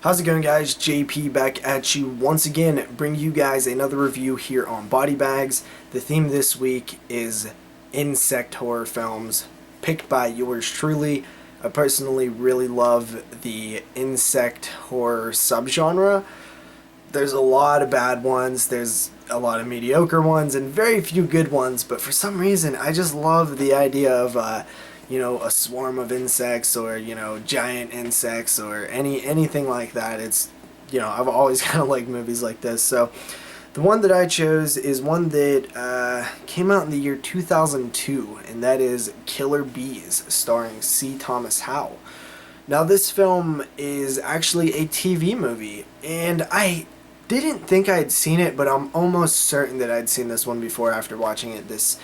How's it going, guys? JP back at you once again, bring you guys another review here on Body Bags. The theme this week is insect horror films, picked by yours truly. I personally really love the insect horror subgenre. There's a lot of bad ones, there's a lot of mediocre ones, and very few good ones, but for some reason I just love the idea of a swarm of insects, or giant insects, or anything like that. It's I've always kind of liked movies like this. So the one that I chose is one that came out in the year 2002, and that is Killer Bees, starring C. Thomas Howell. Now this film is actually a TV movie, and I didn't think I had seen it, but I'm almost certain that I'd seen this one before after watching it this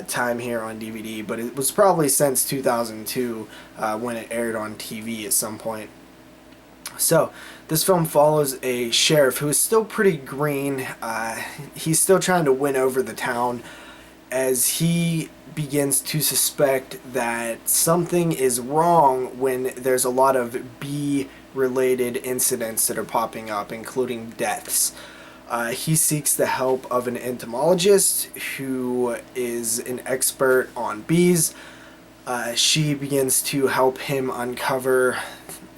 time here on DVD, but it was probably since 2002 when it aired on TV at some point. So this film follows a sheriff who is still pretty green. He's still trying to win over the town as he begins to suspect that something is wrong when there's a lot of bee-related incidents that are popping up, including deaths. He seeks the help of an entomologist who is an expert on bees. She begins to help him uncover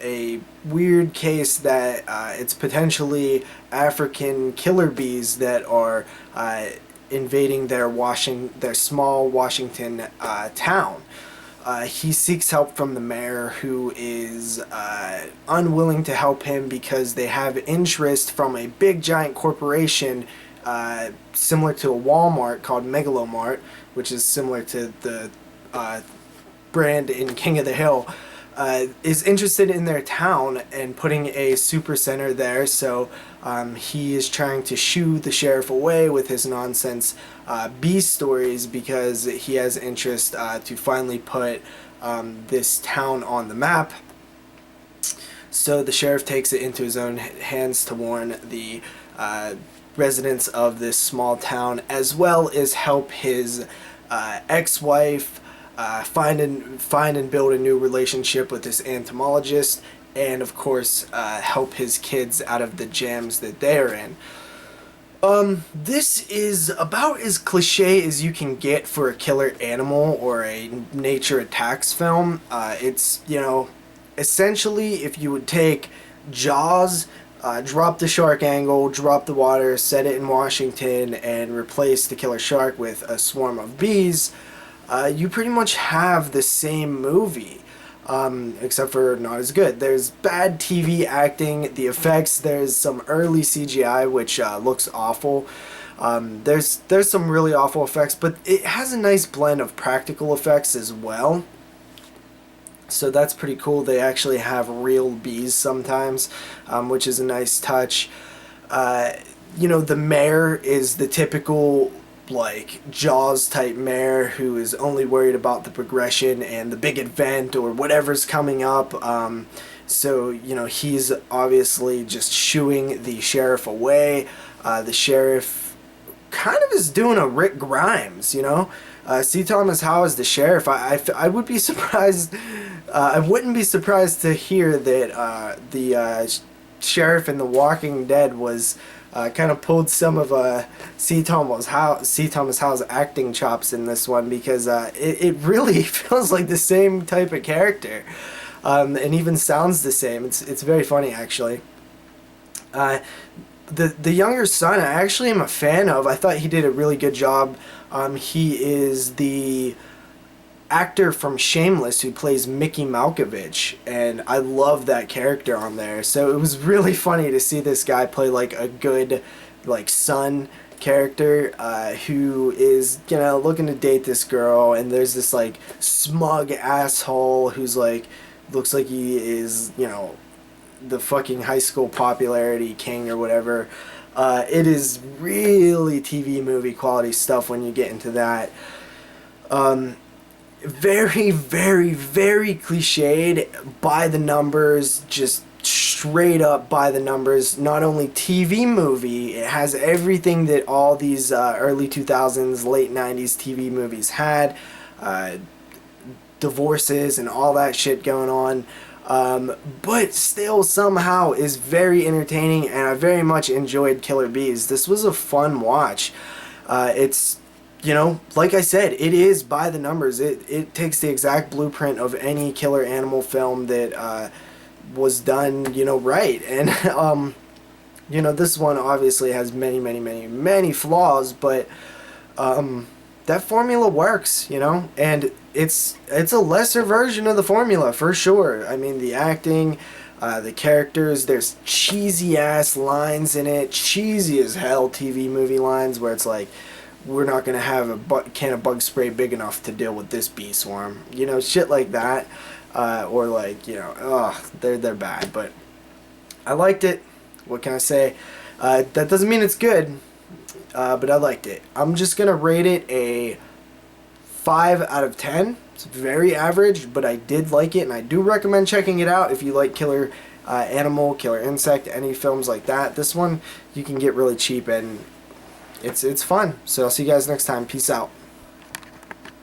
a weird case that it's potentially African killer bees that are invading their small Washington town. He seeks help from the mayor, who is unwilling to help him because they have interest from a big giant corporation similar to a Walmart called Megalomart, which is similar to the brand in King of the Hill. Is interested in their town and putting a super center there, so he is trying to shoo the sheriff away with his nonsense bee stories because he has interest to finally put this town on the map. So the sheriff takes it into his own hands to warn the residents of this small town, as well as help his ex-wife find and build a new relationship with this entomologist, and of course help his kids out of the jams that they're in. This is about as cliche as you can get for a killer animal or a nature attacks film. It's, essentially if you would take Jaws, drop the shark angle, drop the water, set it in Washington, and replace the killer shark with a swarm of bees, you pretty much have the same movie, except for not as good. There's bad TV acting, the effects, there's some early CGI which looks awful. There's some really awful effects, but it has a nice blend of practical effects as well. So that's pretty cool. They actually have real bees sometimes, which is a nice touch. The mayor is the typical Jaws type mayor who is only worried about the progression and the big event or whatever's coming up. So he's obviously just shooing the sheriff away. The sheriff kind of is doing a Rick Grimes, C. Thomas Howell is the sheriff. I would be surprised. I wouldn't be surprised to hear that the sheriff in The Walking Dead was kind of pulled some of C. Thomas Howell's acting chops in this one, because it really feels like the same type of character, and even sounds the same. It's very funny, actually. The younger son, I actually am a fan of. I thought he did a really good job. He is the actor from Shameless who plays Mickey Malkovich, and I love that character on there. So it was really funny to see this guy play a good son character who is looking to date this girl, and there's this smug asshole who's looks like he is the fucking high school popularity king or whatever. It is really TV movie quality stuff when you get into that. Very, very, very cliched, by the numbers, just straight up by the numbers. Not only TV movie, it has everything that all these early 2000s, late 90s TV movies had. Divorces and all that shit going on. but still somehow is very entertaining, and I very much enjoyed Killer Bees. This was a fun watch. It's, you know, like I said, it is by the numbers. It takes the exact blueprint of any killer animal film that was done, you know, right. And you know, this one obviously has many flaws, but that formula works, you know, and it's a lesser version of the formula for sure. I mean, the acting, the characters, there's cheesy ass lines in it, cheesy as hell TV movie lines where it's like, we're not gonna have a can of bug spray big enough to deal with this bee swarm, you know, shit like that, or like, you know, they're bad, but I liked it. What can I say? That doesn't mean it's good. But I liked it. I'm just going to rate it a 5 out of 10. It's very average, but I did like it, and I do recommend checking it out if you like killer animal, killer insect, any films like that. This one you can get really cheap, and it's fun. So I'll see you guys next time. Peace out.